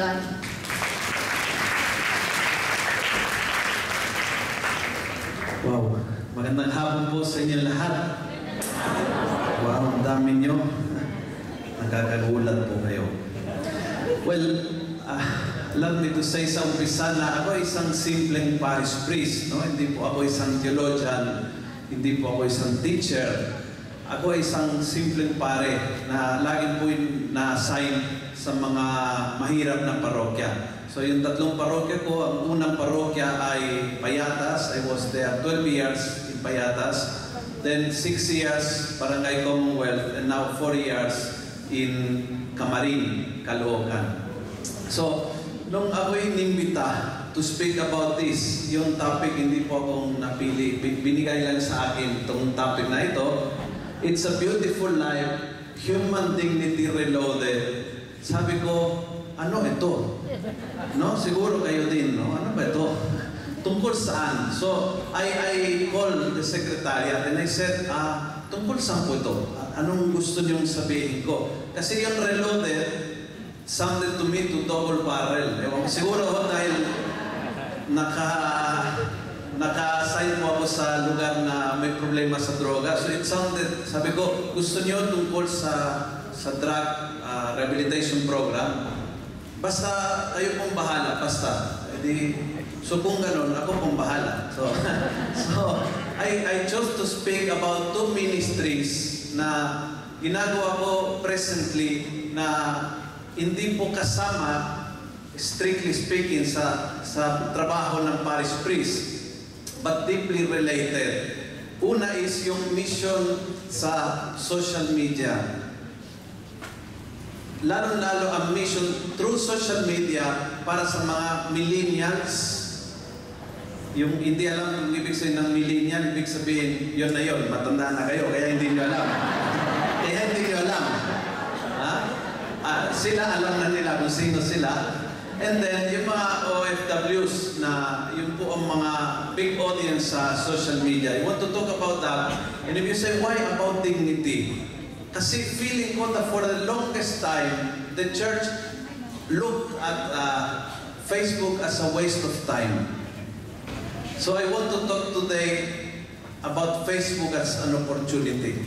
ngayon. Wow, magandang hapon po sa inyo lahat. Wow, ang dami nyo. Nagkakagulat po kayo. Well, allow me to say sa umpisa na ako isang simpleng parish priest. No? Hindi po ako isang theologian, hindi po ako isang teacher. Ako ay isang simpleng pare na lagi po na-assign sa mga mahirap na parokya. So yung tatlong parokya ko, ang unang parokya ay Payatas. I was there 12 years in Payatas. Then 6 years, Barangay Commonwealth, and now 4 years in Camarin, Caloocan. So, nung ako'y inimbita to speak about this, yung topic hindi po akong napili. Binigay lang sa akin itong topic na ito. It's a Beautiful Life, Human Dignity Reloaded. Sabi ko, ano ito? No? Siguro kayo din, no? Ano ba ito? Tungkol saan? So, I called the secretariat and I said, tungkol saan po ito? Anong gusto niyong sabihin ko? Kasi yung reloaded sounded to me to double barrel. Ewan, siguro dahil naka-assign mo ako sa lugar na may problema sa droga. So it sounded, sabi ko, gusto niyo tungkol sa drug rehabilitation program? Basta kayo pong bahala, basta. So kung ganun, ako pong bahala. So I chose to speak about two ministries na ginagawa ko presently na hindi po kasama, strictly speaking, sa trabaho ng parish priest, but deeply related. Una is yung mission sa social media. Lalo-lalo ang mission through social media para sa mga millennials. Yung hindi alam kung ibig sabihin ng millennial, ibig sabihin, yun na yun, matanda na kayo, kaya hindi nyo alam. Kaya hindi nyo alam. Sila alam na nila kung sino sila. And then, yung mga OFWs na yun po ang mga big audience sa social media. You want to talk about that. And if you say, why about dignity? Kasi feeling ko that for the longest time, the church looked at Facebook as a waste of time. So I want to talk today about Facebook as an opportunity.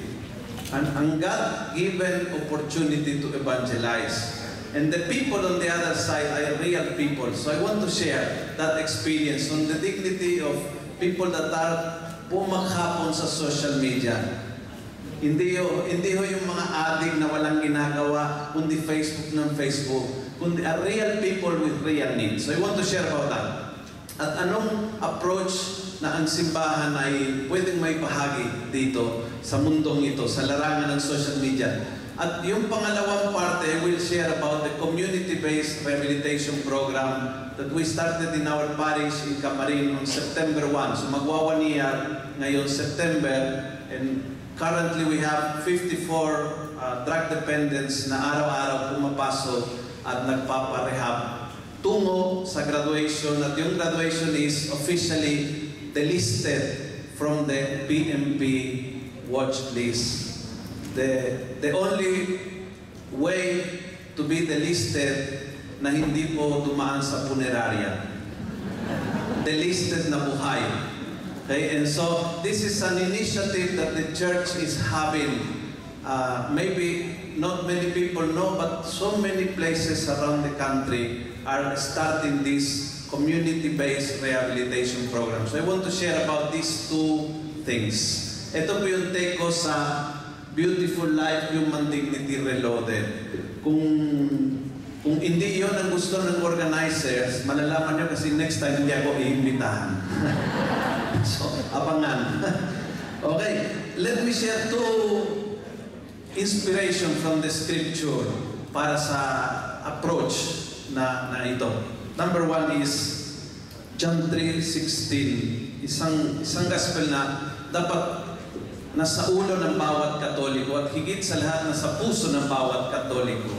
Ang God-given opportunity to evangelize. And the people on the other side are real people. So I want to share that experience on the dignity of people that are pumaghapon sa social media. Hindi ho yung mga adik na walang ginagawa, kundi Facebook ng Facebook, kundi are real people with real needs. So I want to share about that. At anong approach na ang simbahan ay pwedeng may bahagi dito sa mundong ito, sa larangan ng social media. At yung pangalawang parte, I will share about the community-based rehabilitation program that we started in our parish in Camarin on September 1. So magwa 1 year ngayon September, and currently we have 54 drug dependents na araw-araw pumapasok at nagpaparehab tungo sa graduation, at yung graduation is officially delisted from the PMP watch list. The only way to be delisted na hindi po dumaan sa punerarya. Delisted na buhay. Okay, and so this is an initiative that the church is having. Maybe not many people know, but so many places around the country are starting this community-based rehabilitation program. So I want to share about these two things. Ito po yung take ko sa Beautiful Life, Human Dignity Reloaded. Kung hindi yon ang gusto ng organizers, malalaman nyo kasi next time hindi ako iimbitahan. So, abangan. Okay, let me share two inspiration from the scripture para sa approach na ito. Number one is John 3:16. Isang gospel na dapat nasa ulo ng bawat Katoliko at higit sa lahat nasa puso ng bawat Katoliko.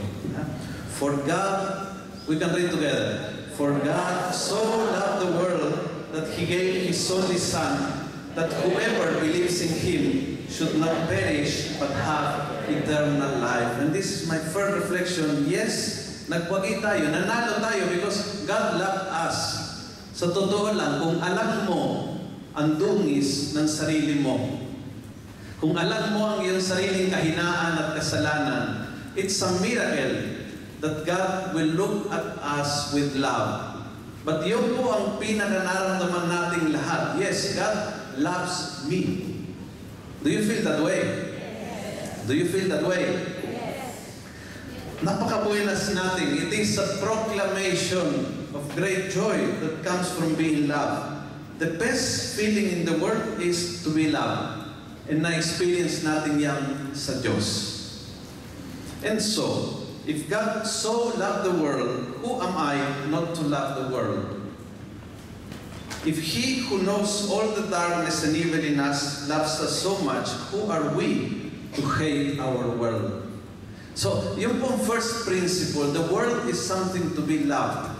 For God, we can read together. For God so loved the world that He gave His only Son, that whoever believes in Him should not perish but have eternal life. And this is my first reflection. Yes, nagwagi tayo, nanalo tayo because God loved us. Sa totoo lang, kung alam mo ang dungis ng sarili mo, kung alam mo ang iyong sariling kahinaan at kasalanan, it's a miracle that God will look at us with love. But yun po ang pinaka-nararamdaman nating lahat. Yes, God loves me. Do you feel that way? Yes. Do you feel that way? Yes. Napaka-buenas natin. It is a proclamation of great joy that comes from being loved. The best feeling in the world is to be loved. And na-experience natin yan sa Diyos. And so, if God so loved the world, who am I not to love the world? If He who knows all the darkness and evil in us loves us so much, who are we to hate our world? So, yung pong first principle, the world is something to be loved.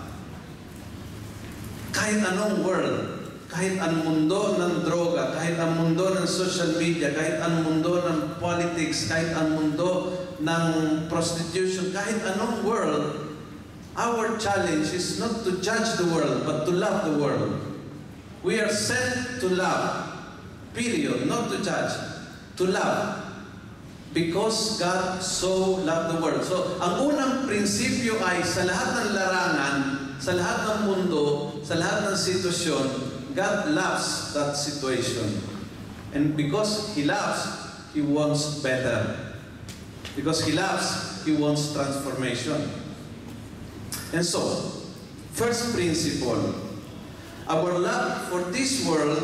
Kahit anong world, kahit ang mundo ng droga, kahit ang mundo ng social media, kahit ang mundo ng politics, kahit ang mundo ng prostitution, kahit anong world, our challenge is not to judge the world, but to love the world. We are sent to love, period, not to judge, to love. Because God so loved the world. So, ang unang prinsipyo ay sa lahat ng larangan, sa lahat ng mundo, sa lahat ng sitwasyon, God loves that situation. And because He loves, He wants better. Because He loves, He wants transformation. And so, first principle, our love for this world,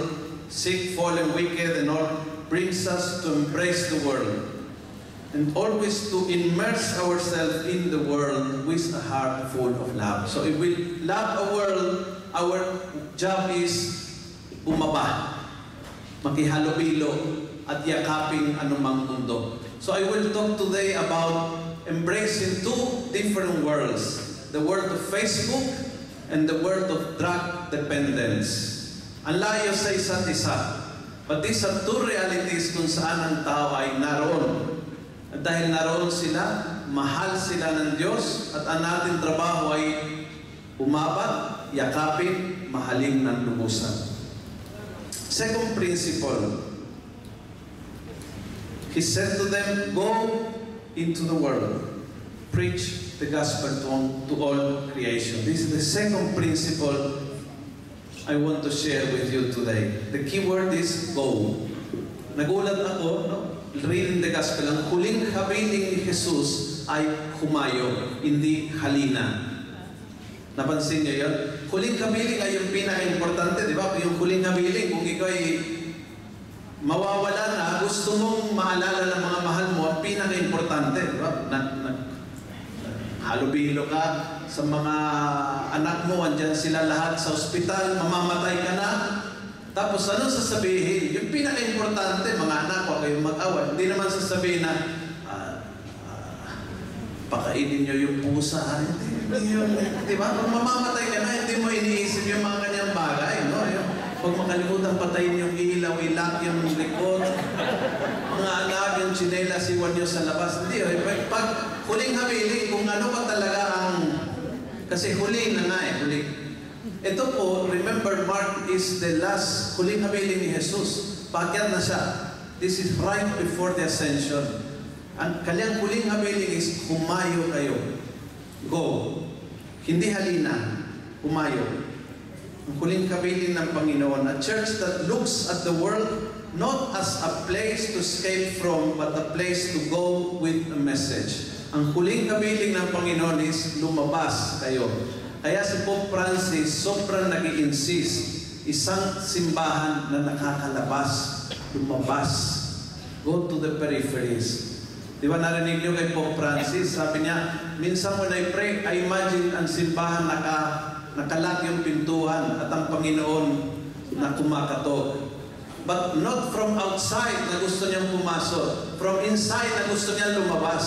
sick, fallen, wicked, and all, brings us to embrace the world. And always to immerse ourselves in the world with a heart full of love. So if we love a world, our job is bumaba, makihalubilo, at yakapin anumang mundo. So I will talk today about embracing two different worlds. The world of Facebook and the world of drug dependence. Ang layo sa isa't isa. But these are two realities kung saan ang tao ay naroon. At dahil naroon sila, mahal sila ng Diyos, at ang ating trabaho ay umabat, yakapin, mahalin ng lubusan. Second principle, He said to them, go into the world, preach the gospel to all creation. This is the second principle I want to share with you today. The key word is go. Nagulat ako, no? Reading the gospel, ang huling habiling ni Jesus ay humayo, hindi halina. Napansin niyo yun? Huling habiling ay yung pinaka-importante, di ba? Yung huling habiling, kung ikaw ay mawawala na, gusto mong maalala ng mga mahal mo, ang pinaka-importante, di ba? Halubilo ka sa mga anak mo, andyan sila lahat sa ospital, mamamatay ka na. Tapos ano sasabihin? Yung pinaka-importante, mga anak, huwag kayong mag-away. Hindi naman sasabihin na, pakainin nyo yung pusa. Hindi yun. Di ba? Kung mamamatay ka na, hindi mo iniisip yung mga kanyang bagay. No? Huwag makalimutan patayin yung ilaw, ilak yung likod. Mga anak, yung tsinelas, iwan nyo sa labas. Hindi. Pag huling habiling, kung ano pa talaga ang... Kasi huli na nga huli. Ito po, remember, Mark is the last huling habiling ni Jesus. Paakyat na siya. This is right before the ascension. Ang kanyang huling habiling is, humayo kayo. Go. Hindi halina. Humayo. Ang huling habiling ng Panginoon. A church that looks at the world not as a place to escape from, but a place to go with a message. Ang huling habiling ng Panginoon is, lumabas kayo. Kaya si Pope Francis sobrang nag-i-insist, isang simbahan na nakakalabas, lumabas, go to the peripheries. Di ba narinig niyo kay Pope Francis? Sabi niya, minsan mo na-pray, I imagine ang simbahan nakalag yung pintuan at ang Panginoon na kumakatok. But not from outside na gusto niyang pumasok. From inside na gusto niyang lumabas.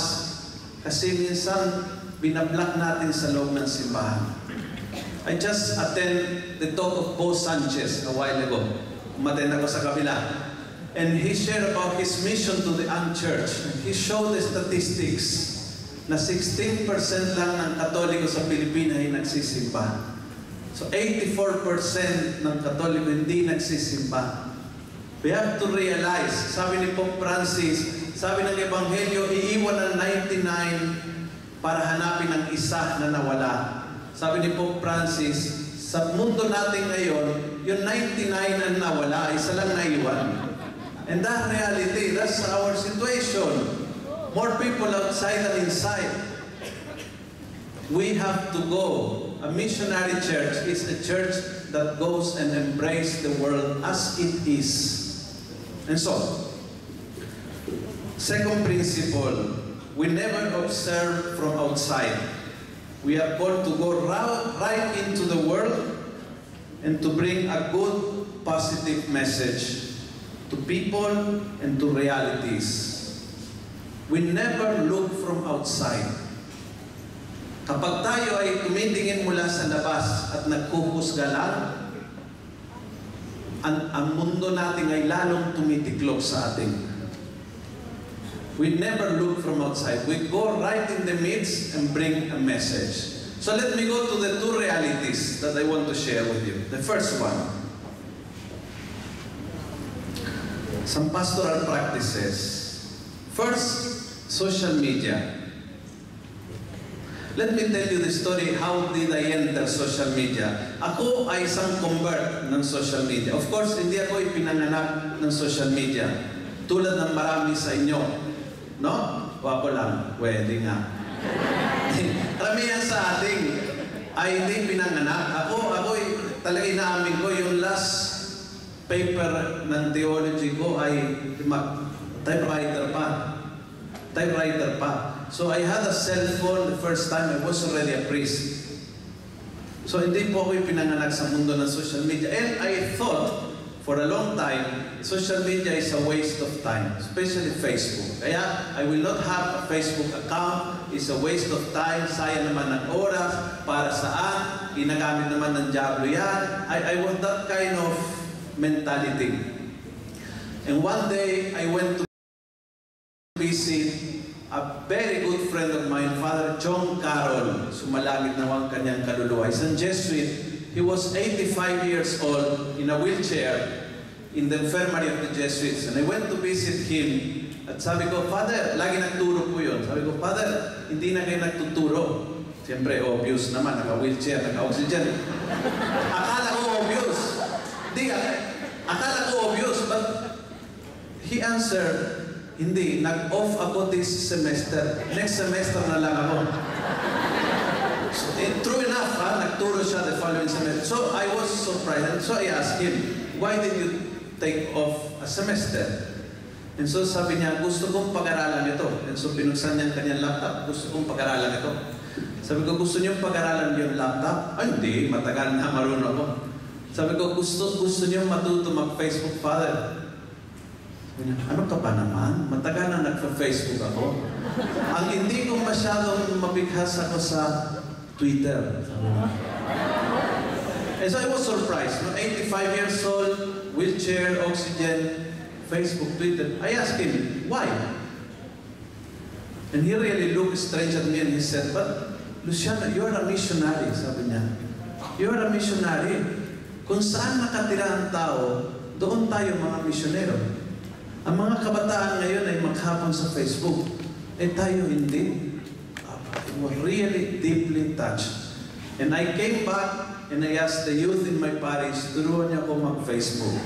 Kasi minsan, binablock natin sa loob ng simbahan. I just attend the talk of Bo Sanchez a while ago. Umattend ako sa kabila. And he shared about his mission to the young church. He showed the statistics na 16% lang ng Katoliko sa Pilipinas ay nagsisimba. So 84% ng Katoliko hindi nagsisimba. We have to realize, sabi ni Pope Francis, sabi ng Ebanghelyo, iiwan ang 99 para hanapin ang isa na nawala. Sabi ni Pope Francis, sa mundo natin ngayon, yung 99 ang nawala, isa lang naiwan. And that reality, that's our situation. More people outside than inside. We have to go. A missionary church is a church that goes and embraces the world as it is. And so, second principle, we never observe from outside. We are called to go right into the world and to bring a good, positive message to people and to realities. We never look from outside. Kapag tayo ay tumitingin mula sa labas at naghuhusga lang, ang mundo natin ay lalong tumitiklop sa atin. We never look from outside. We go right in the midst and bring a message. So let me go to the two realities that I want to share with you. The first one, some pastoral practices. First, social media. Let me tell you the story, how did I enter social media. Ako ay isang convert ng social media. Of course, hindi ako ipinanganak ng social media. Tulad ng marami sa inyo. No? Wapo lang. Pwede nga. Karamihan sa ating ay hindi pinanganak. Ako talaga inaamin ko, yung last paper ng theology ko ay typewriter pa. So I had a cell phone the first time. I was already a priest. So hindi po ako pinanganak sa mundo ng social media. And I thought for a long time, social media is a waste of time, especially Facebook. Kaya I will not have a Facebook account. It's a waste of time. Sayang naman ng oras. Para saan? Ginagamit naman ng diablo yan. I want that kind of mentality. And one day, I went to visit a very good friend of mine, Father John Carroll. Sumalangit naman kanyang kaluluwa. He's a Jesuit. He was 85 years old in a wheelchair in the infirmary of the Jesuits. And I went to visit him. At sabi ko, Father, lagi nagturo po yun. Sabi ko, Father, hindi na kayo nagtuturo. Siyempre, obvious naman, naka-wheelchair, naka-oxygen. Akala ko obvious. Akala ko obvious, but he answered, hindi, nag-off ako this semester. Next semester na lang ako. So, true enough, nagturo siya the following semester. So I was surprised. And so I asked him, why did you take off a semester? And so sabi niya, gusto kong pag-aralan ito. And so pinuksan niya ang kanyang laptop, gusto kong pag-aralan ito. Sabi ko, gusto niyo pag-aralan yung laptop? Ay, hindi, matagal na marunong ako. Sabi ko, gusto niyo matuto mag-Facebook, Father? Ano ka ba naman? Matagal na nagpa-Facebook ako. Ang hindi ko masyadong mabigkas ako sa Twitter. And so I was surprised. 85 years old, wheelchair, oxygen, Facebook, Twitter. I asked him, why? And he really looked strange at me and he said, but Luciano, you are a missionary, sabi niya. You are a missionary. Kung saan nakatira ang tao, doon tayo mga misyonero. Ang mga kabataan ngayon ay maghapon sa Facebook. Eh tayo hindi. I was really deeply touched. And I came back and I asked the youth in my parish, turuan niya ako mag-Facebook.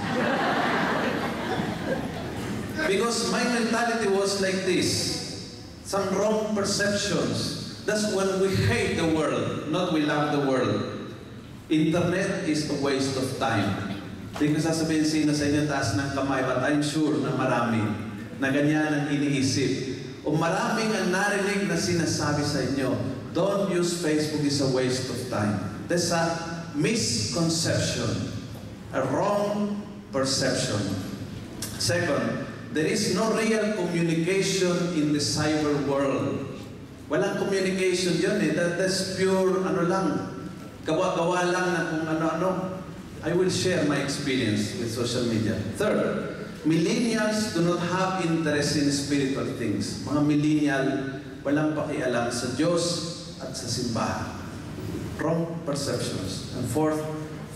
Because my mentality was like this. Some wrong perceptions. That's when we hate the world, not we love the world. Internet is a waste of time. Hindi ko sasabihin sino sa inyo taas ng kamay, but I'm sure na marami na ganyan ang iniisip. O maraming ang narinig na sinasabi sa inyo, don't use Facebook, is a waste of time. That's a misconception, a wrong perception. Second, there is no real communication in the cyber world. Walang communication yun eh. That's pure, gawa-gawa lang na kung ano-ano. I will share my experience with social media. Third, millennials do not have interest in spiritual things. Mga millennial, walang pakialam sa Diyos at sa simbahan. Wrong perceptions. And fourth,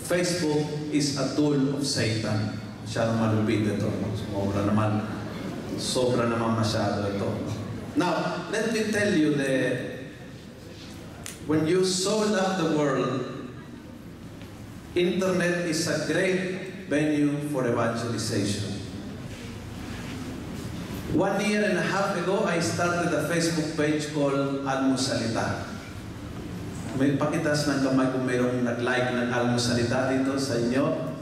Facebook is a tool of Satan. Masyadong malupit ito. Sobra naman masyado ito. Now, let me tell you that when you so love the world, internet is a great venue for evangelization. 1.5 years ago, I started a Facebook page called Almusalita. May pakitas ng kamay kung mayroong nag-like ng Almusalita dito sa inyo.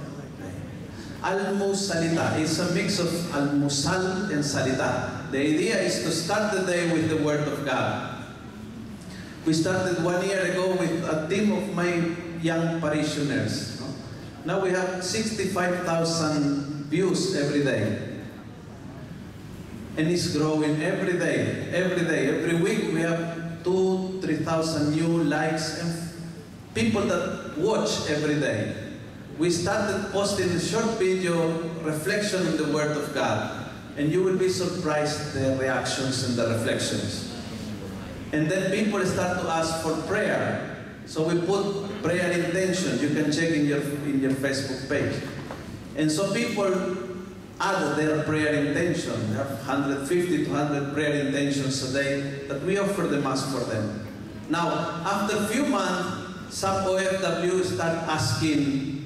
Almusalita is a mix of almusal and salita. The idea is to start the day with the Word of God. We started 1 year ago with a team of my young parishioners. Now we have 65,000 views every day. And it's growing every day, every day. Every week we have 2,000-3,000 new likes and people that watch every day. We started posting a short video reflection in the Word of God. And you will be surprised the reactions and the reflections. And then people start to ask for prayer. So we put prayer intention. You can check in your Facebook page. And so people add their prayer intention. We have 150 to 100 prayer intentions a day that we offer the Mass for them. Now, after a few months, some OFW start asking,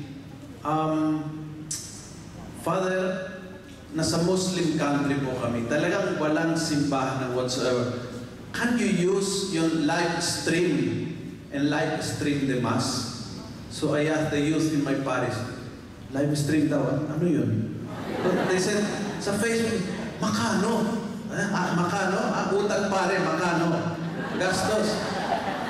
Father, nasa Muslim country po kami. Talagang walang simbahan ng whatsoever. Can you use yung live stream and live stream the Mass? So I asked the youth in my parish, live stream daw, ano yun? They said, sa Facebook, makano? Makano? Utang pare, makano? Gastos.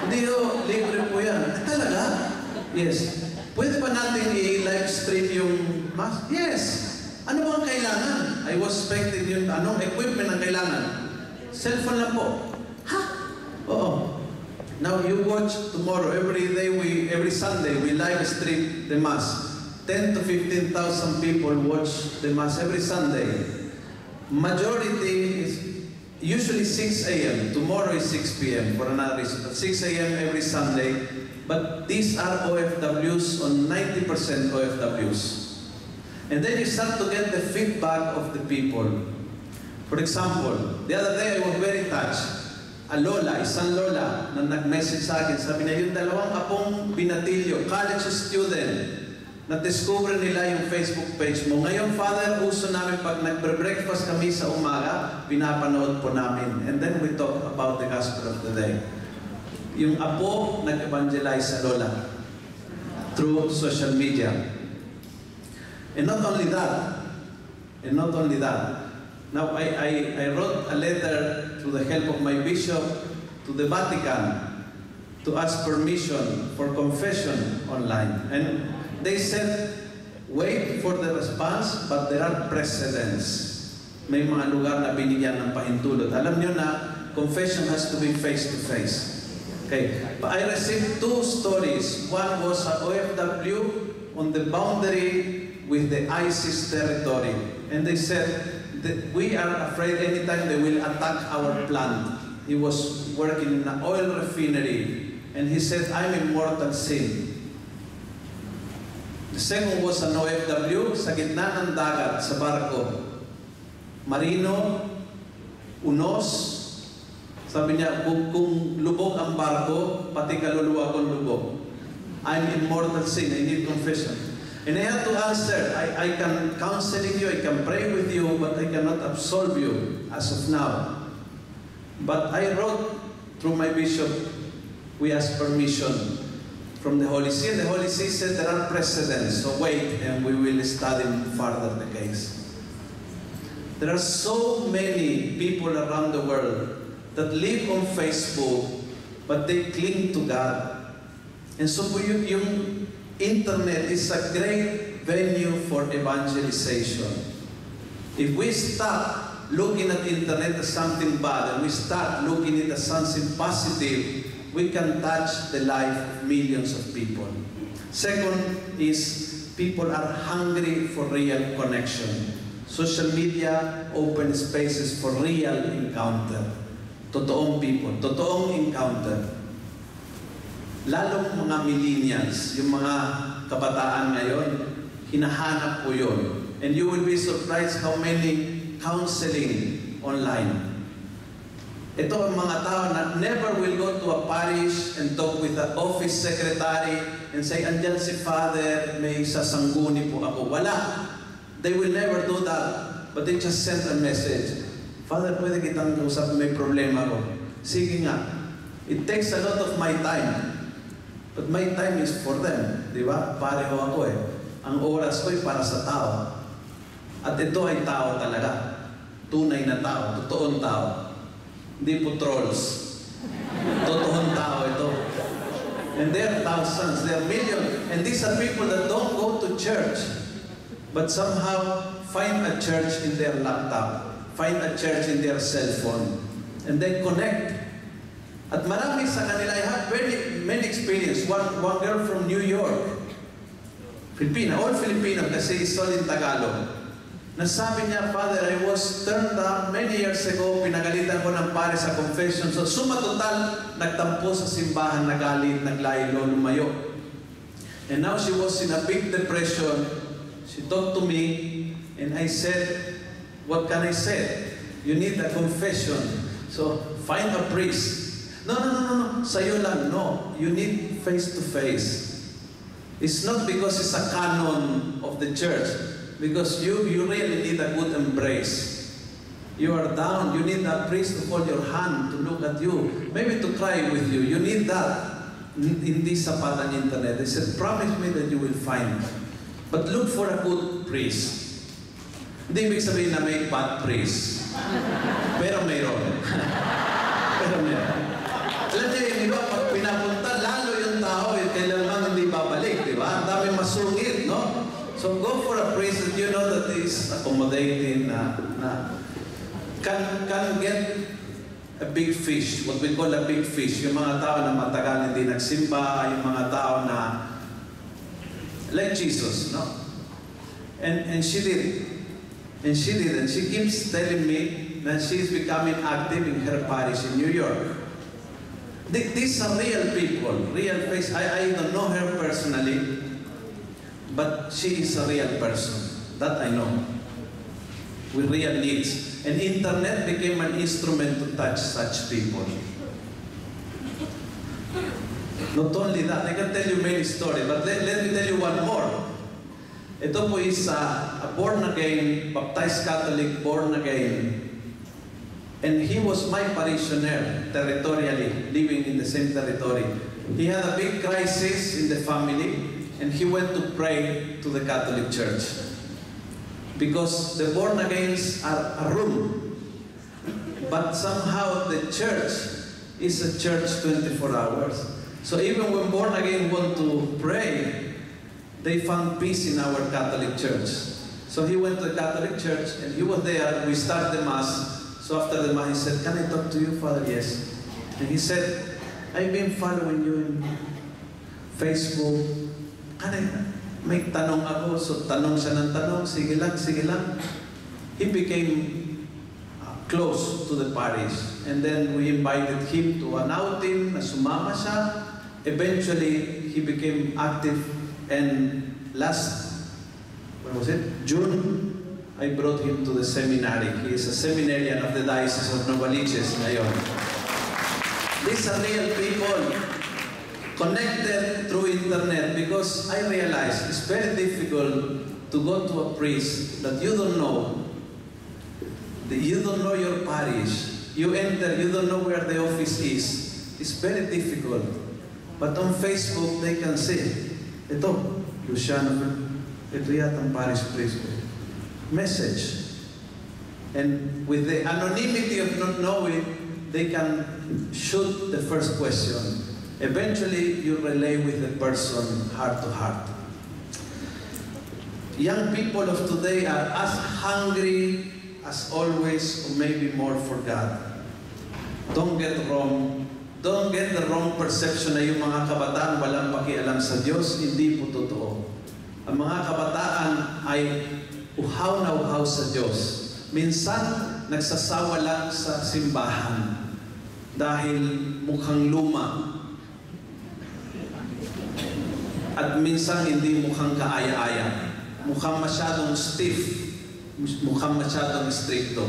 Hindi o, libre po yan. Talaga? Yes. Pwede ba natin i-live stream yung Mass? Yes. Ano ba ang kailangan? I was expecting yung anong equipment ang kailangan. Cellphone lang po. Ha? Oo. Now you watch tomorrow, every Sunday, we live stream the Mass. 10 to 15,000 people watch the Mass every Sunday. Majority is usually 6 a.m. Tomorrow is 6 p.m. for another reason. But 6 a.m. every Sunday. But these are OFWs, on 90% OFWs. And then you start to get the feedback of the people. For example, the other day I was very touched. A lola, isang lola, na nag-message sa akin, sabi niya, yung dalawang apong binatilyo, college student, na-discover nila yung Facebook page mo. Ngayon, Father, uso namin pag nag-breakfast kami sa umaga, pinapanood po namin. And then we talk about the gospel of the day. Yung apo, nag-evangelize sa lola through social media. And not only that, now I wrote a letter through the help of my bishop to the Vatican to ask permission for confession online. And they said, wait for the response, but there are precedents. May mga lugar na binigyan ng pahintulot. Alam nyo na, confession has to be face-to-face. Okay, but I received 2 stories. One was a OFW on the boundary with the ISIS territory. And they said that we are afraid anytime they will attack our plant. He was working in an oil refinery. And he said, I'm in mortal sin. The second was an OFW sa gitna ng dagat sa barko. Marino, unos. Sabi niya, kung lubog ang barko, pati kaluluwa kong lubog. I'm in mortal sin. I need confession. And I had to answer, I can counsel you, I can pray with you, but I cannot absolve you as of now. But I wrote through my bishop, we asked permission from the Holy See. And the Holy See said there are precedents, so wait and we will study further the case. There are so many people around the world that live on Facebook, but they cling to God. And so for you, yung internet is a great venue for evangelization. If we stop looking at internet as something bad and we start looking at it as something positive, we can touch the life of millions of people. Second is people are hungry for real connection. Social media open spaces for real encounter. totoong people, totoong encounter. Lalong mga millennials, yung mga kabataan ngayon, hinahanap po yun. And you will be surprised how many counseling online. Ito ang mga tao na never will go to a parish and talk with the office secretary and say, andyan si Father, may sasangguni po ako. Wala. They will never do that. But they just send a message. Father, pwede kitang usap, may problema ko. Sige nga. It takes a lot of my time. But my time is for them. Di ba? Pareho ako eh. Ang oras ko ay para sa tao. At ito ay tao talaga. Tunay na tao. Totoong tao. Hindi po trolls. Totoong tao ito. And there are thousands, there are millions. And these are people that don't go to church, but somehow find a church in their laptop, find a church in their cell phone, and they connect. At marami sa kanila, I have many experience. One girl from New York, Filipina, all Filipina kasi is all in Tagalog. Nasabi niya, Father, I was turned down many years ago, pinagalitan ko ng pare sa confession. So, suma total, nagtampo sa simbahan, nagalit, naglaylo, lumayo. And now she was in a big depression. She talked to me, and I said, what can I say? You need a confession. So, find a priest. No, sa'yo lang. No, you need face-to-face. It's not because it's a canon of the church. Because you really need a good embrace. You are down, you need a priest to hold your hand, to look at you, maybe to cry with you. You need that. Hindi sapat ang internet. They said, promise me that you will find. But look for a good priest. Hindi ibig sabihin na may bad priest. Pero mayroon. Pero mayroon. Alam niyo, di ba, pag pinapunta, lalo yung tao, kailangan hindi babalik, di ba? Ang dami masungit, no? So go for a priest that you know that is accommodating, can get a big fish, what we call a big fish. Yung mga tao na matagal hindi nagsimba, yung mga tao na like Jesus, no? And she did. And she did. And she keeps telling me that she's becoming active in her parish in New York. These are real people, real face. I don't know her personally. But she is a real person. That I know. With real needs. And internet became an instrument to touch such people. Not only that, I can tell you many stories, but let me tell you one more. Ito po is a born-again, baptized Catholic, born-again. And he was my parishioner, territorially, living in the same territory. He had a big crisis in the family. And he went to pray to the Catholic Church. Because the born-agains are a room. But somehow the church is a church 24 hours. So even when born-again want to pray, they found peace in our Catholic Church. So he went to the Catholic Church and he was there. We started the Mass. So after the Mass, he said, can I talk to you, Father? Yes. And he said, I've been following you in Facebook. May tanong ako, so tanong siya ng tanong, sige lang, sige lang. He became close to the parish. And then we invited him to an outing, na sumama siya. Eventually, he became active. And June, I brought him to the seminary. He is a seminarian of the Diocese of Novaliches ngayon. These are real people. Connected through internet, because I realize it's very difficult to go to a priest that you don't know. You don't know your parish. You enter, you don't know where the office is. It's very difficult. But on Facebook, they can see, ito, Luciano, ito yata ang parish priest. Message. And with the anonymity of not knowing, they can shoot the first question. Eventually, you relay with the person heart to heart. Young people of today are as hungry as always, or maybe more for God. Don't get wrong. Don't get the wrong perception na yung mga kabataan walang pakialam sa Diyos. Hindi po totoo. Ang mga kabataan ay uhaw na uhaw sa Diyos. Minsan, nagsasawa lang sa simbahan. dahil mukhang luma at minsan hindi mukhang kaaya-aya. Mukhang masyadong stiff, mukhang masyadong stricto.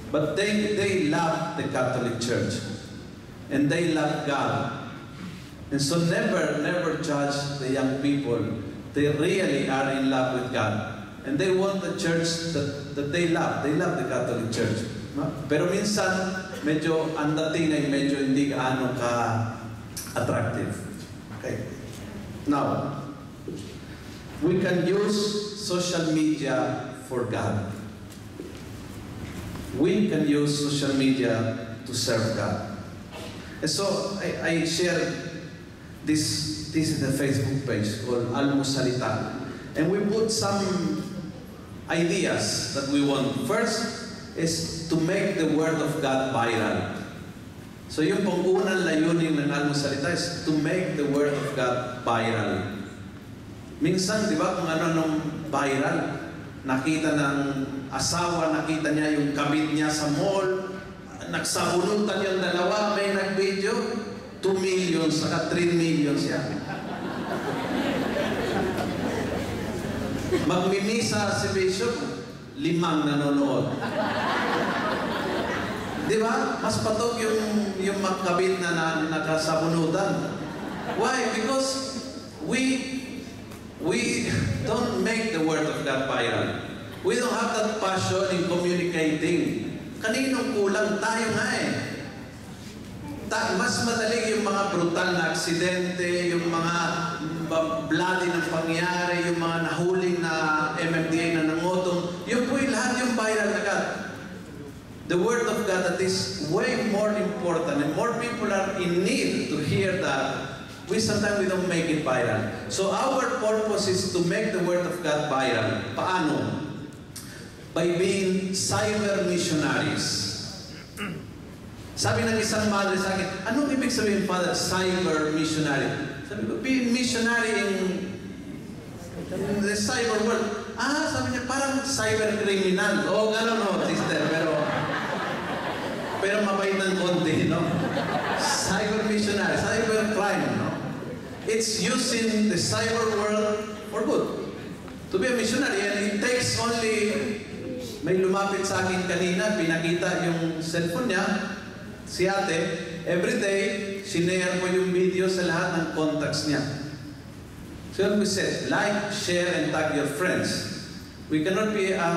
But they love the Catholic Church and they love God. And so never judge the young people. They really are in love with God. And they want the church that they love. They love the Catholic Church. Pero minsan, medyo ang dating ay medyo hindi gaano ka-attractive. Okay. Now, we can use social media for God. We can use social media to serve God. And so, I shared this is a Facebook page called Almusalita. And we put some ideas that we want. First is to make the Word of God viral. So yung pong unang layunin ng Almusalita is to make the Word of God viral. Minsan, di ba, kung ano viral, nakita ng asawa, nakita niya yung kabit niya sa mall, nagsabunutan yung dalawa, may nag-video, 2 million, saka 3 million siya. Magmimisa si Bishop, 5 nanonood. Di ba? Mas patog yung magkabit na nakasabunutan. Why? Because we don't make the Word of God viral. We don't have that passion in communicating. Kaninong kulang? Tayo nga eh. Mas madali yung mga brutal na aksidente, yung mga bloody na pangyari, yung mga nahuling na MMDA na nangotong, yun po yung lahat yung viral agad. The Word of God that is way more important and more people are in need to hear that. Sometimes we don't make it viral. So our purpose is to make the Word of God viral. Paano? By being cyber missionaries. Sabi ng isang mother sa akin, anong ibig sabihin, Father, cyber missionary? Sabi ko, being missionary in the cyber world. Sabi niya, parang cyber criminal. Oo, gano'n no, sister, pero mabait ng konti, no? Cyber missionary, cyber crime, no? It's using the cyber world for good. To be a missionary, and it takes only, may lumapit sa akin kanina, pinakita yung cellphone niya, si ate, every day, sinare ko yung video sa lahat ng contacts niya. So we said, like, share, and tag your friends. We cannot be a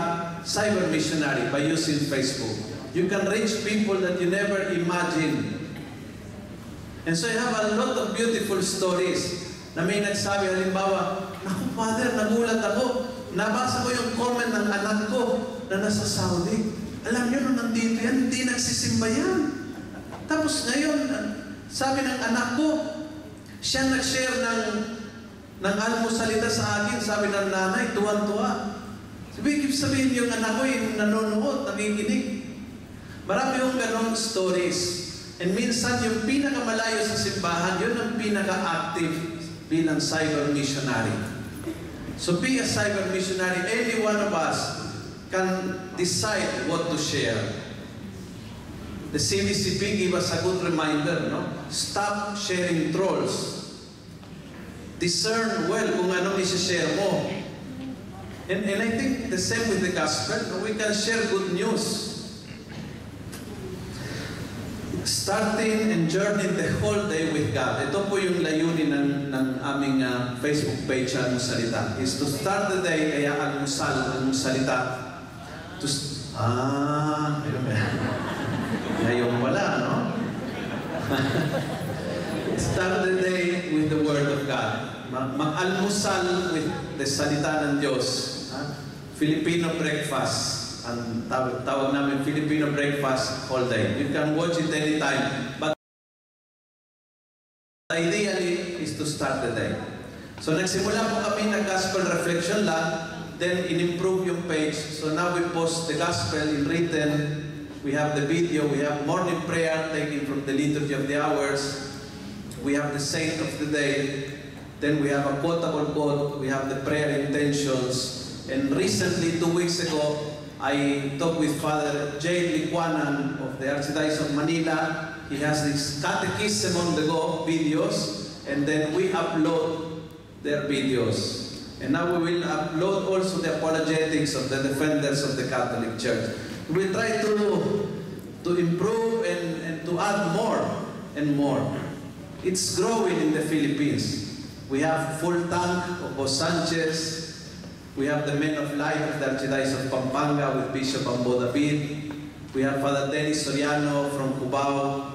cyber missionary by using Facebook. You can reach people that you never imagined. And so I have a lot of beautiful stories na may nagsabi, halimbawa, naku, Father, nagulat ako. Nabasa ko yung comment ng anak ko na nasa Saudi. Alam niyo, nung nandito yan, hindi nagsisimba yan. Tapos ngayon, sabi ng anak ko, siya nag-share ng almusalita sa akin, sabi ng nanay, tuwan-tuwa. Sabihin yung anak ko, yung nanonood, nakikinig. Marami yung ganong stories. And minsan, yung pinakamalayo sa simbahan, yun ang pinaka-active bilang cyber missionary. So be a cyber missionary. Any one of us can decide what to share. The CBCP gave us a good reminder, no? Stop sharing trolls. Discern well kung anong isi-share mo. And I think the same with the gospel. We can share good news. Starting and journeying the whole day with God. Ito po yung layunin ng aming Facebook page, Almusalita, is to start the day, kaya almusalita. Ngayon pala, no? Start the day with the Word of God. Mag-almusal with the salita ng Diyos. Filipino breakfast. Ang tawag namin Filipino breakfast all day. You can watch it anytime. But ideally is to start the day. So nagsimula po kami ng gospel reflection lang, then in-improve yung page. So now we post the gospel in written. We have the video, we have morning prayer taken from the Liturgy of the Hours. We have the saint of the day. Then we have a quotable quote. We have the prayer intentions. And recently, 2 weeks ago, I talked with Father J. Liquanan of the Archdiocese of Manila. He has this catechism on the go videos, and then we upload their videos. And now we will upload also the apologetics of the defenders of the Catholic Church. We will try to improve and to add more and more. It's growing in the Philippines. We have full tank of Bos Sanchez. We have the Men of Light of the Archdiocese of Pampanga with Bishop Ambo David. We have Father Dennis Soriano from Cubao.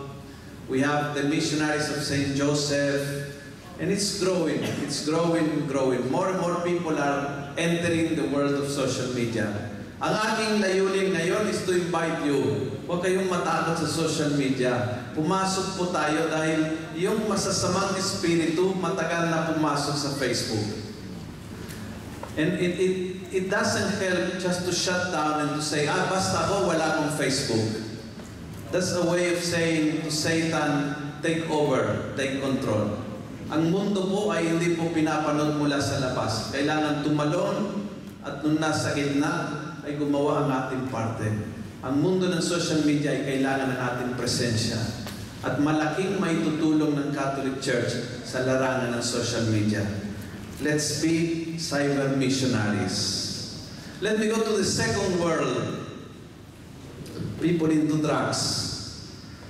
We have the missionaries of St. Joseph. And it's growing. It's growing and growing. More and more people are entering the world of social media. Ang aking layunin ngayon is to invite you. Huwag kayong matakot sa social media. Pumasok po tayo dahil yung masasamang espiritu matagal na pumasok sa Facebook. And it doesn't help just to shut down and to say, basta ako, wala akong Facebook. That's a way of saying to Satan, take over, take control. Ang mundo po ay hindi po pinapanood mula sa labas. Kailangan tumalon at nung nasa gitna ay gumawa ang ating parte. Ang mundo ng social media ay kailangan ng ating presensya. At malaking may tutulong ng Catholic Church sa larangan ng social media. Let's be cyber missionaries. Let me go to the second world. People into drugs.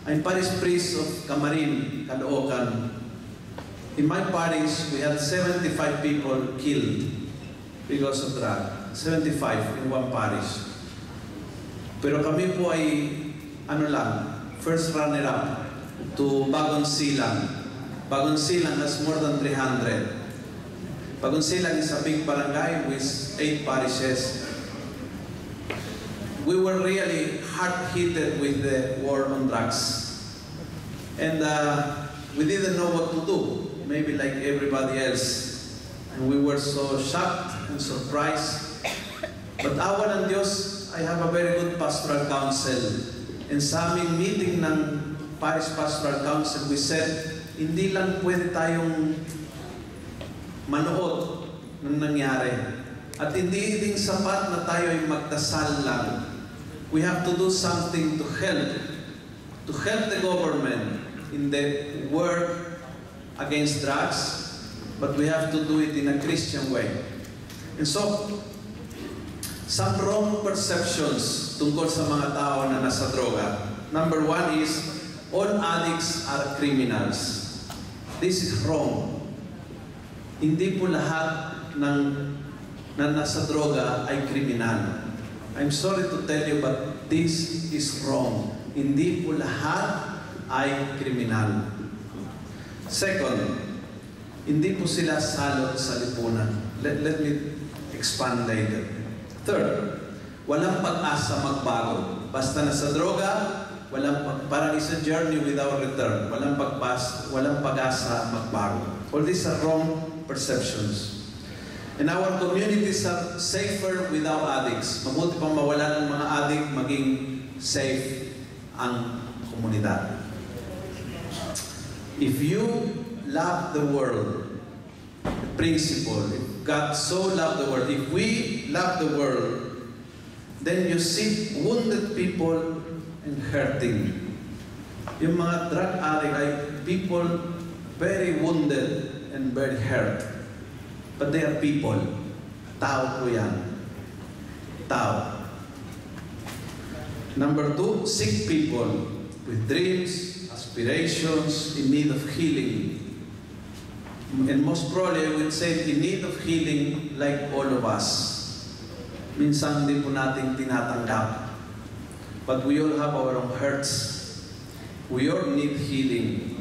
I'm parish priest of Camarin, Caloocan. In my parish, we had 75 people killed because of drug. 75 in one parish. Pero kami po ay, first runner-up to Bagong Silang. Bagong Silang has more than 300. Bagong Silang is a big barangay with 8 parishes. We were really hard-hit with the war on drugs. And we didn't know what to do. Maybe like everybody else. And we were so shocked and surprised. But awa ng Diyos, I have a very good pastoral council. And sa aming meeting ng Parish Pastoral Council, we said, hindi lang pwede tayong manood ng nangyari. At hindi din sapat na tayo ay magdasal lang. We have to do something to help the government in the work against drugs, but we have to do it in a Christian way. And so, some wrong perceptions tungkol sa mga tao na nasa droga. Number one is, all addicts are criminals. This is wrong. Hindi po lahat ng na nasa droga ay kriminal. I'm sorry to tell you, but this is wrong. Hindi po lahat ay kriminal. Second, hindi po sila salot sa lipunan. Let me expand later. Third, walang pag-asa magbago. Basta nasa droga, parang is a journey without return. Walang pag-asa magbago. All these are wrong perceptions. And our communities are safer without addicts. Mabuti pang mawala ng mga addict, maging safe ang komunidad. If you love the world, the principle, if God so loved the world, if we love the world, then you see wounded people and hurting. Yung mga drug addict ay people very wounded and very hurt. But they are people. Tao po yan. Tao. Number two, sick people with dreams, aspirations, in need of healing. And most probably, I would say, in need of healing like all of us. Minsan hindi po natin tinatanggap. But we all have our own hurts. We all need healing.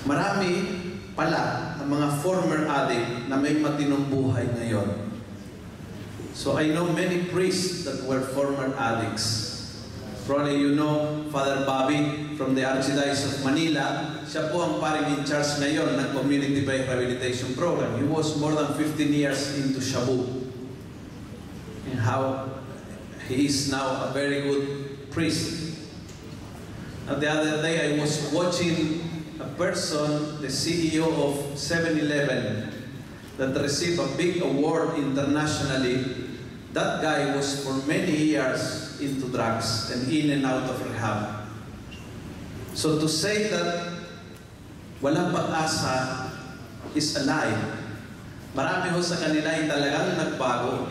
Marami pala ang mga former addict na may matinong buhay ngayon. So I know many priests that were former addicts. Probably you know Father Bobby from the Archdiocese of Manila. Siya po ang paring in charge ngayon ng Community-Based Rehabilitation Program. He was more than 15 years into Shabu. And how he is now a very good priest. And the other day I was watching a person, the CEO of 7-Eleven, that received a big award internationally that guy was for many years into drugs and in and out of rehab. So to say that walang pag-asa is a lie. Marami ho sa kanila ay talagang nagbago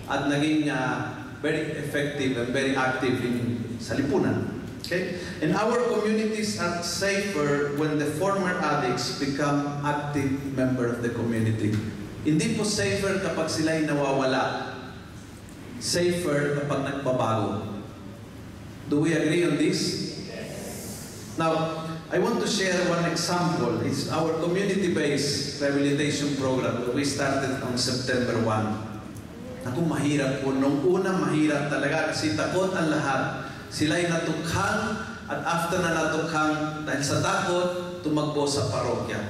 at naging very effective and very active sa lipunan. Okay? And our communities are safer when the former addicts become active member of the community. Hindi po safer kapag sila'y nawawala. Safer kapag nagbabago. Do we agree on this? Now, I want to share one example. It's our community-based rehabilitation program that we started on September 1. Naku, mahirap po. Nung una, mahirap talaga kasi takot ang lahat. Sila'y natukhang at after na natukhang, dahil sa takot, tumakbo sa parokya.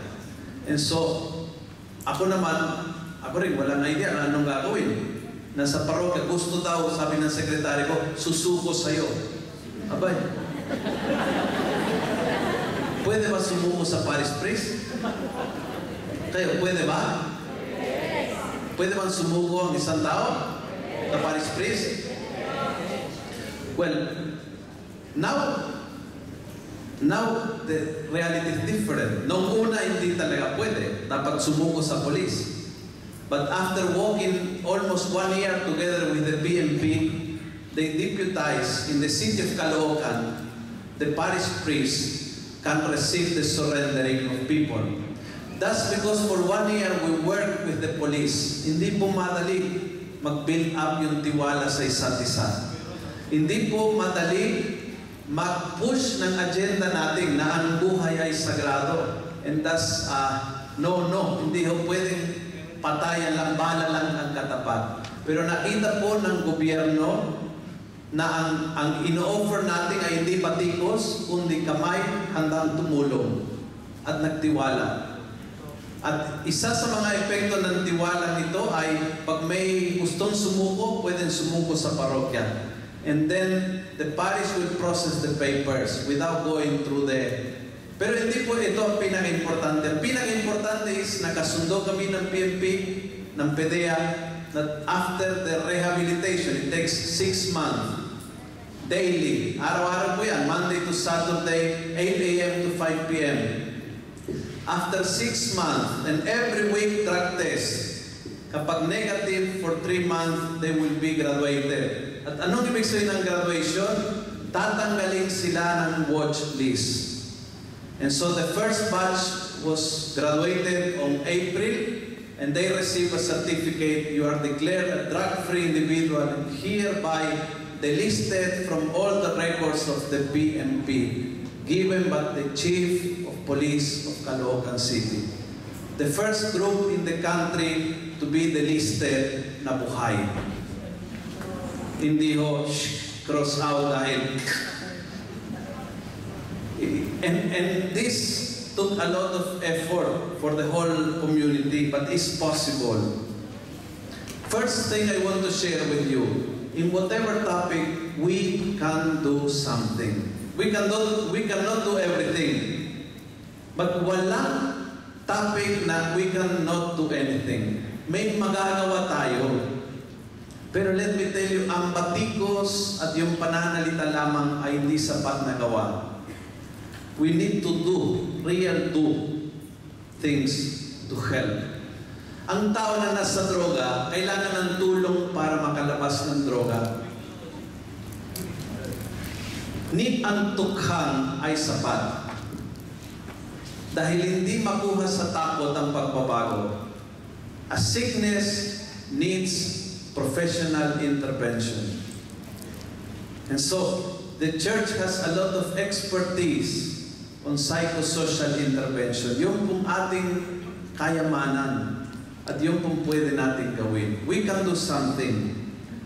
And so, ako rin, walang idea na anong gagawin. Nasa parokya, gusto daw, sabi ng sekretary ko, susuko sa'yo. Abay. Pwede ba sumuko sa parish priest? Kayo, pwede ba? Pwede ba sumuko ang isang tao? Sa parish priest? Well, now the reality is different. Noong una, hindi talaga pwede. Dapat sumuko sa police. But after walking almost 1 year together with the PNP, they deputized in the city of Caloocan, the parish priest can receive the surrendering of people. That's because for 1 year we work with the police. Hindi po madali mag-build up yung tiwala sa isa't isa. Hindi po madali mag-push ng agenda natin na ang buhay ay sagrado. And that's, hindi ho pwedeng patayan lang, bala lang ang katapat. Pero nakita po ng gobyerno na ang ino-offer natin ay hindi batikos, kundi kamay handang tumulong at nagtiwala. At isa sa mga epekto ng tiwala nito ay pag may gustong sumuko, pwedeng sumuko sa parokya. And then, the parish will process the papers without going through Pero hindi po ito ang pinaka-importante. Ang pinaka-importante is nakasundo kami ng PNP, ng PDEA, that after the rehabilitation, it takes 6 months. Daily. Araw-araw po yan. Monday to Saturday, 8 a.m. to 5 p.m. After 6 months, and every week drug test. Kapag negative for 3 months, they will be graduated. At anong ibig sabihin ng graduation? Tatanggalin sila ng watch list. And so the first batch was graduated on April, and they received a certificate. You are declared a drug-free individual, and hereby delisted from all the records of the PNP, given by the Chief of Police of Caloocan City. The first group in the country to be delisted na buhay. Hindi ho, cross out dahil. And this took a lot of effort for the whole community, but it's possible. First thing I want to share with you, in whatever topic, we can do something. We cannot do everything. But walang topic na we cannot do anything. May magagawa tayo. Pero let me tell you, ang batikos at yung pananalita lamang ay hindi sapat na gawa. We need to do things to help. Ang tao na nasa droga, kailangan ng tulong para makalabas ng droga. Ni ang tukhang ay sapat. Dahil hindi makuha sa takot ang pagbabago. A sickness needs professional intervention. And so, the church has a lot of expertise on psychosocial intervention. Yung pong ating kayamanan at yung pong pwede natin gawin. We can do something.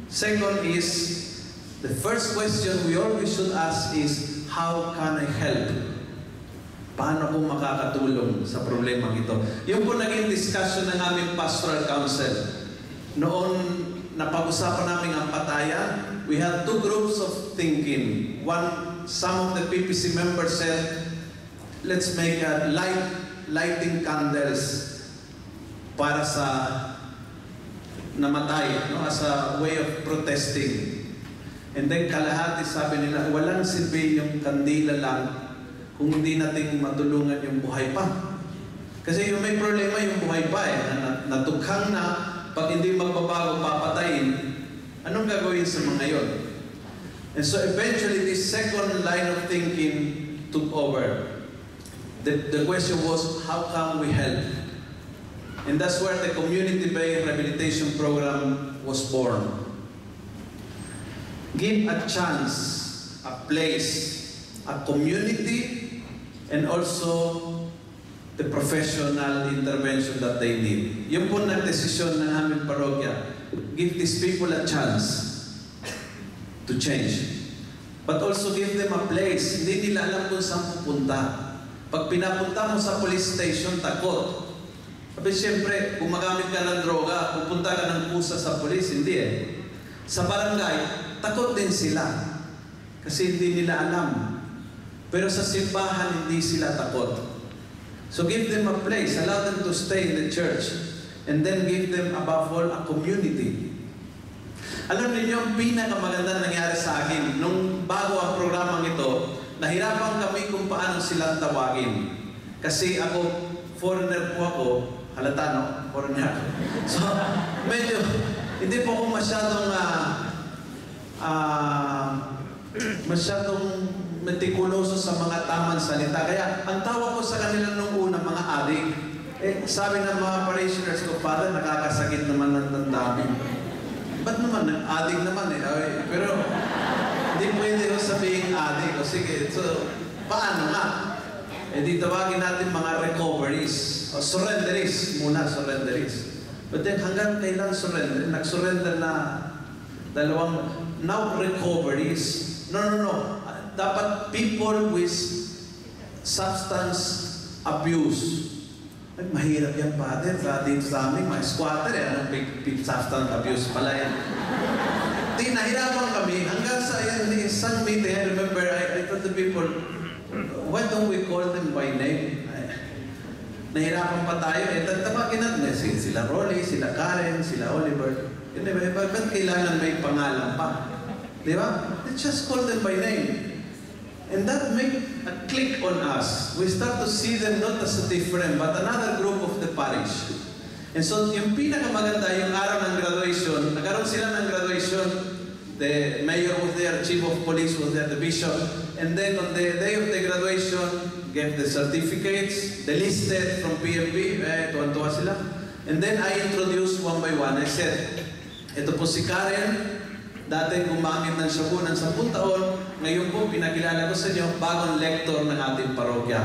Second is, the first question we always should ask is, how can I help? Paano ko makakatulong sa problema ito? Yung po naging discussion ng aming pastoral council. Noon napag-usapan namin ang patayan, we had 2 groups of thinking. Some of the PPC members said, let's make a lighting candles para sa namatay, no, as a way of protesting. And then kalahati sabi nila, walang silbi yung kandila lang kung hindi natin matulungan yung buhay pa. Kasi yung may problema yung buhay pa natukhang na pag hindi magbabago papatayin, anong gagawin sa mga yon? And so eventually this second line of thinking took over. The question was, how can we help? And that's where the community-based rehabilitation program was born. Give a chance, a place, a community, and also the professional intervention that they need. Yung po na desisyon ng aming parokya, give these people a chance to change. But also give them a place. Hindi nila alam kung saan pupunta. Pag pinapunta mo sa police station, takot. Sabi, siyempre, kung magamit ka ng droga, pupunta ka ng pusa sa police, hindi Sa barangay, takot din sila. Kasi hindi nila alam. Pero sa simbahan, hindi sila takot. So give them a place, allow them to stay in the church, and then give them above all a community. Alam niyo, ang pinakamaganda nangyari sa akin, nung bago ang programang ito, nahirapan kami kung paano silang tawagin. Kasi ako, foreigner po ako, halata no? Foreigner. So, medyo, hindi po ako masyadong metikuloso sa mga tamang salita. Kaya, ang tawag ko sa kanila nung una, mga adik. Sabi ng mga parishioners ko, Father, nakakasakit naman ng damdamin. Ba't naman? Adik naman Pero, hindi pwede ko sabihin adik. O sige, so, paano nga? Di tawagin natin mga recoveries. O surrenderies. Muna, surrenderies. But then, hanggang kailan surrender? Nag-surrender na now recoveries. No. Dapat people with substance abuse. Ay, mahirap yan, Father. Dito sa amin, mga squatter, anong big substance abuse pala yan. Di, nahirapan kami. Hanggang sa isang meeting, I remember, I told the people, why don't we call them by name? Nahirapan pa tayo. Tawagin natin. Sila Rolly, sila Karen, sila Oliver. Ba't kailangan may pangalan pa? Di ba? Let's just call them by name. And that make a click on us. We start to see them not as a different, but another group of the parish. And so, yung pinakamaganda, yung araw ng graduation, nagkaroon sila ng graduation, the mayor was there, chief of police was there, the bishop, and then on the day of the graduation, gave the certificates, the listed from PNP, tuwan-tuwa sila. And then I introduced one by one. I said, ito po si Karen, dati gumamit ng shabu ng 10 taon, ngayon po pinakilala ko sa inyo, bagong lektor ng ating parokya.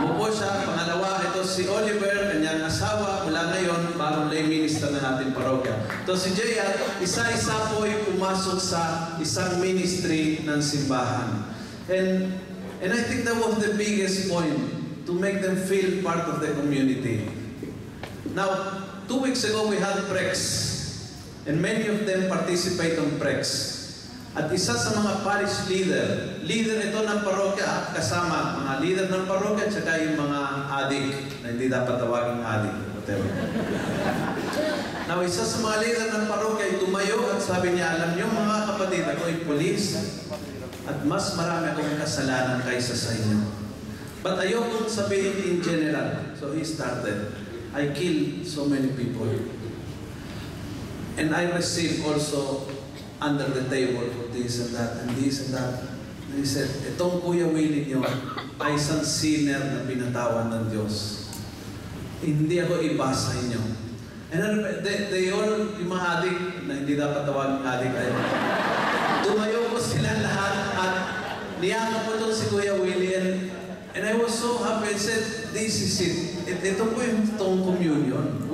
Umupo siya, pangalawa, ito si Oliver, kanyang asawa, mula ngayon, bagong lay minister ng ating parokya. Ito si Jaya, isa-isa po ay pumasok sa isang ministry ng simbahan. And I think that was the biggest point, to make them feel part of the community. Now, 2 weeks ago we had PREX. And many of them participate on PREX. At isa sa mga parish leader ito ng parokya, kasama mga leader ng parokya, at saka yung mga adik, na hindi dapat tawaging adik, whatever. Now, isa sa mga leader ng parokya ay tumayo at sabi niya, alam niyo mga kapatid, ako ay police, at mas marami akong kasalanan kaysa sa inyo. But ayokong sabihin in general. So he started, I killed so many people. And I received also under the table for this and that and this and that. And he said, itong Kuya Willie niyo ay isang sinner na binatawan ng Diyos. Hindi ako iba sa inyo. And they all, yung mga adik, na hindi dapat tawagin adik, ay tumayo ko sila lahat at niyakap ko itong si Kuya Willie. And I was so happy. I said, this is it. Ito po yung itong communion.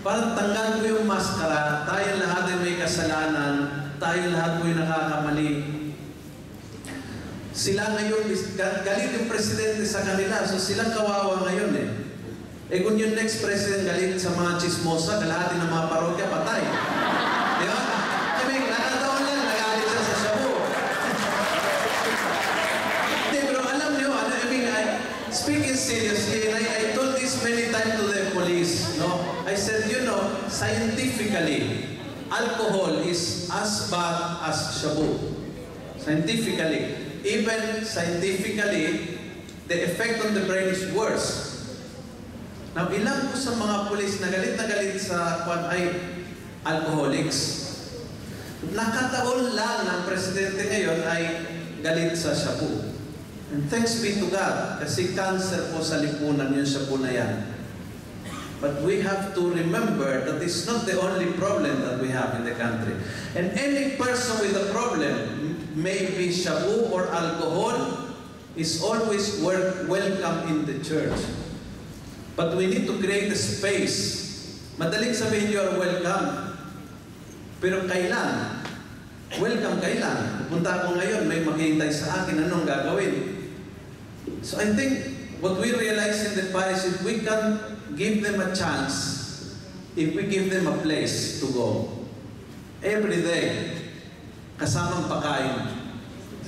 Parang tanggal ko yung maskara, tayo lahat ay may kasalanan, tayo lahat po yung nakakamali. Sila ngayon, galit yung presidente sa kanila, so silang kawawa ngayon kung yung next president galit sa mga chismosa, kalahati ng mga parokya, patay. Di ba? I mean, nakataon lang, nagalit siya sa shabu. Pero alam niyo, I mean, speaking seriously, and I told this many times to the police, no? I said, you know, scientifically, alcohol is as bad as shabu. Scientifically. Even scientifically, the effect on the brain is worse. Now, ilan po sa mga pulis na galit sa kwan ay alcoholics. Nakataon lang ng presidente ngayon ay galit sa shabu. And thanks be to God, kasi cancer po sa lipunan yung shabu na yan. But we have to remember that it's not the only problem that we have in the country. And any person with a problem, maybe shabu or alcohol, is always welcome in the church. But we need to create a space. Madaling sabihin you are welcome. Pero kailan? Welcome kailan? Pupunta ako ngayon, may maghihintay sa akin, anong gagawin? So I think what we realize in the parish is we can give them a chance if we give them a place to go. Every day, kasamang pagkain.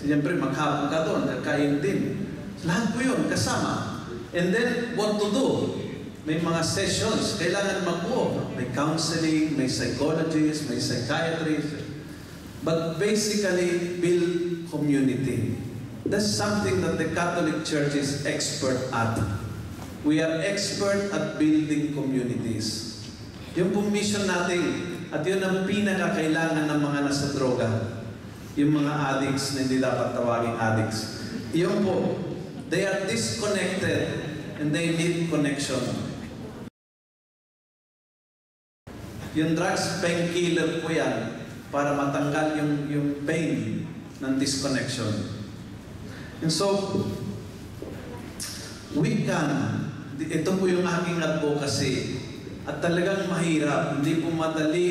Siyempre, maghapon ka doon, kakain din. Lahat po yun, kasama. And then, what to do? May mga sessions, kailangan mag-walk. May counseling, may psychologist, may psychiatrist. But basically, build community. That's something that the Catholic Church is expert at. We are expert at building communities. Yung pong mission natin, at yun ang pinakakailangan ng mga nasa droga. Yung mga addicts na hindi dapat tawaging addicts. Yung po, they are disconnected and they need connection. Yung drugs, painkiller po yan para matanggal yung pain ng disconnection. And so, we can, ito po yung aking advocacy, at talagang mahirap, hindi po madali,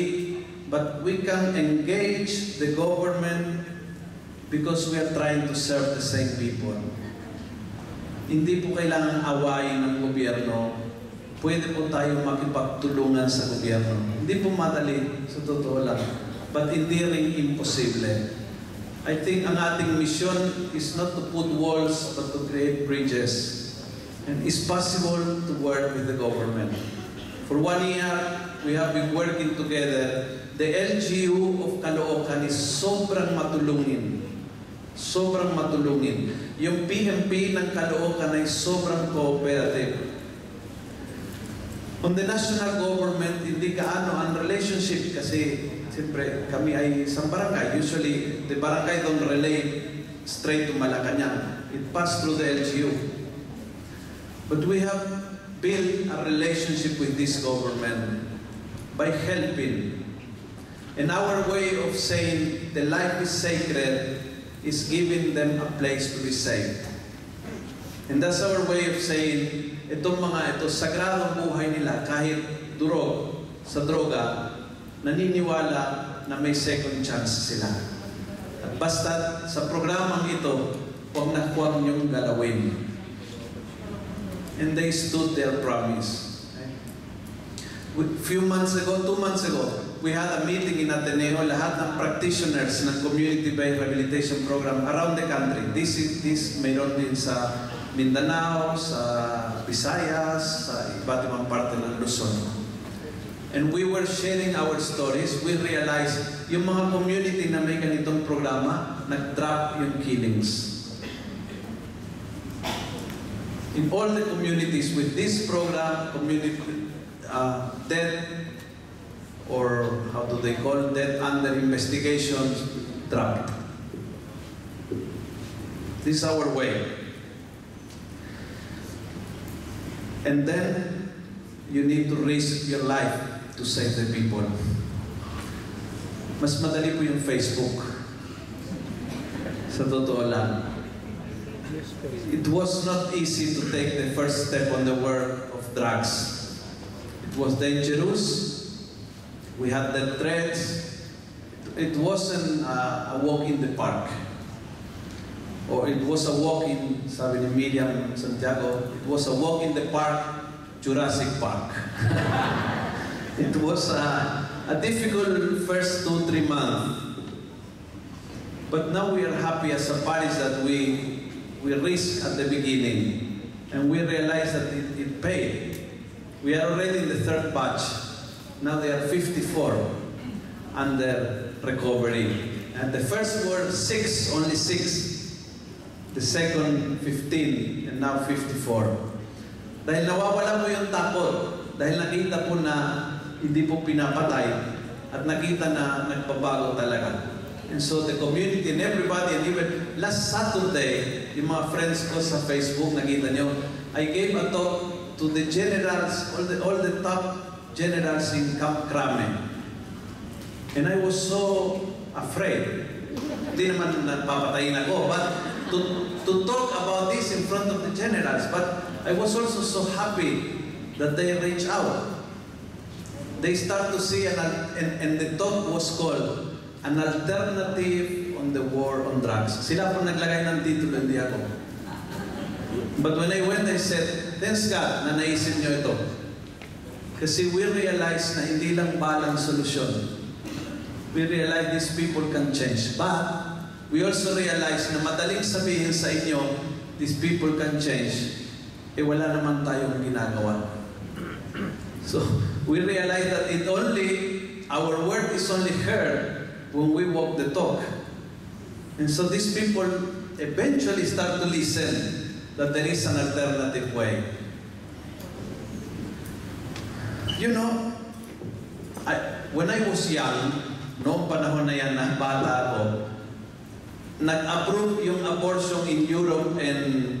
but we can engage the government because we are trying to serve the same people. Hindi po kailangan awayin ng gobyerno. Pwede po tayo makipagtulungan sa gobyerno. Hindi po madali, sa totoo lang. But hindi rin imposible. I think ang ating mission is not to put walls, but to create bridges. And it's possible to work with the government. For 1 year, we have been working together. The LGU of Caloocan is sobrang matulungin. Sobrang matulungin. Yung PMP ng Caloocan ay sobrang cooperative. On the national government, hindi kaano ang relationship kasi siyempre kami ay isang barangay. Usually, the barangay don't relate straight to Malacanang. It passed through the LGU. But we have built a relationship with this government by helping. And our way of saying the life is sacred is giving them a place to be saved. And that's our way of saying, itong mga ito, sagradong buhay nila, kahit durog sa droga, naniniwala na may second chance sila. At basta sa programang ito, huwag na huwag niyong galawin. And they stood their promise. Few months ago, 2 months ago, we had a meeting in Ateneo, lahat ng practitioners ng community-based rehabilitation program around the country. This mayroon din sa Mindanao, sa Visayas, sa iba't ibang parte ng Luzon. And we were sharing our stories. We realized yung mga community na may ganitong programa, nag-drop yung killings. In all the communities with this program, community death, or how do they call it, death under investigation, dropped. This is our way. And then, you need to risk your life to save the people. Mas madali po yung Facebook. Sa totoo lang. It was not easy to take the first step on the work of drugs. It was dangerous. We had the threats. It wasn't a walk in the park. Or it was a walk in, sabi ni Miriam Santiago, it was a walk in the park, Jurassic Park. It was a difficult first 2-3 months. But now we are happy as a parish that we risked at the beginning. And we realized that it paid. We are already in the 3rd batch. Now they are 54. under recovery. And the first were 6, only 6. The second, 15, and now 54. Dahil nawawala po yung takot, dahil nakita po na hindi po pinapatay, at nakita na nagbabago talaga. And so the community and everybody, and even last Saturday, yung mga friends ko sa Facebook, nakita nyo, I gave a talk to the generals, all the top generals in Camp Crame. And I was so afraid. Hindi naman nagpapatayin ako, but to talk about this in front of the generals. But I was also so happy that they reached out. They start to see, and the talk was called An Alternative on the War on Drugs. Sila po naglagay ng titulo, hindi ako. But when I went, I said, thanks God na naisip nyo ito. Kasi we realize na hindi lang balang solusyon. We realize these people can change. But we also realize na madaling sabihin sa inyo, these people can change. Eh wala naman tayong ginagawa. So we realize that our word is only heard when we walk the talk. And so these people eventually start to listen that there is an alternative way. You know, when I was young, noong panahon na yan na bata ako, nag-approve yung abortion in Europe and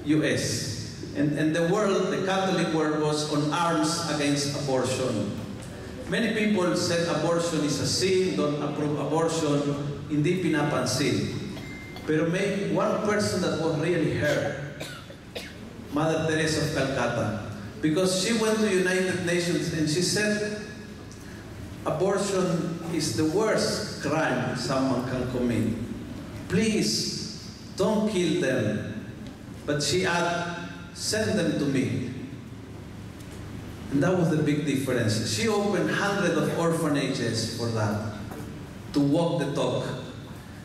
US. And the world, the Catholic world, was on arms against abortion. Many people said abortion is a sin, don't approve abortion, hindi pinapansin. Pero may one person that was really hurt, Mother Teresa of Calcutta, because she went to United Nations and she said, abortion is the worst crime someone can commit. Please, don't kill them. But she added, send them to me. And that was the big difference. She opened hundreds of orphanages for that, to walk the talk.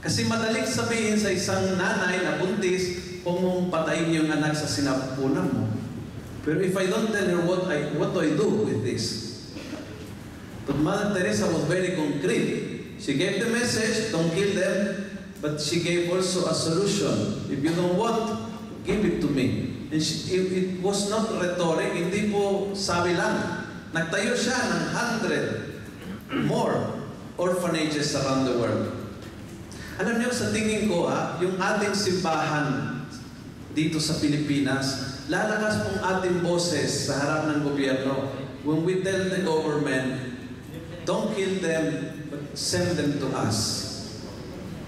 Kasi madaling sabihin sa isang nanay na buntis, kung mong patayin yung anak sa sinapupunan mo. Pero if I don't tell her what do I do with this? But Mother Teresa was very concrete. She gave the message, don't kill them, but she gave also a solution. If you don't want, give it to me. And it was not rhetoric, hindi po sabi lang. Nagtayo siya ng 100 more orphanages around the world. Alam niyo, sa tingin ko, yung ating simbahan dito sa Pilipinas, lalakas pong ating boses sa harap ng gobyerno when we tell the government, don't kill them, but send them to us.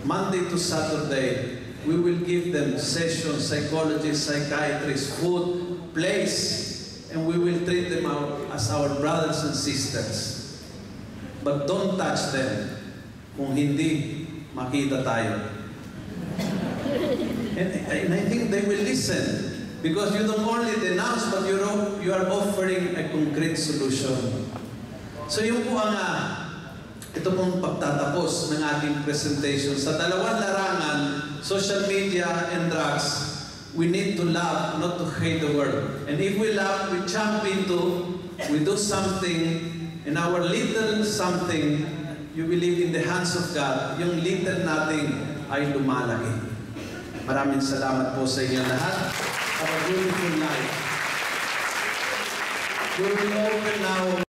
Monday to Saturday, we will give them sessions, psychologists, psychiatrists, food, place, and we will treat them as our brothers and sisters. But don't touch them kung hindi makita tayo. And I think they will listen because you don't only denounce, but you are offering a concrete solution. So yung po ang ito pong pagtatapos ng ating presentation. Sa dalawang larangan, social media and drugs, we need to love, not to hate the world. And if we love, we jump into, we do something, and our little something, you believe in the hands of God, yung little natin ay lumalaki. Maraming salamat po sa inyo lahat. Have a beautiful night. We will open now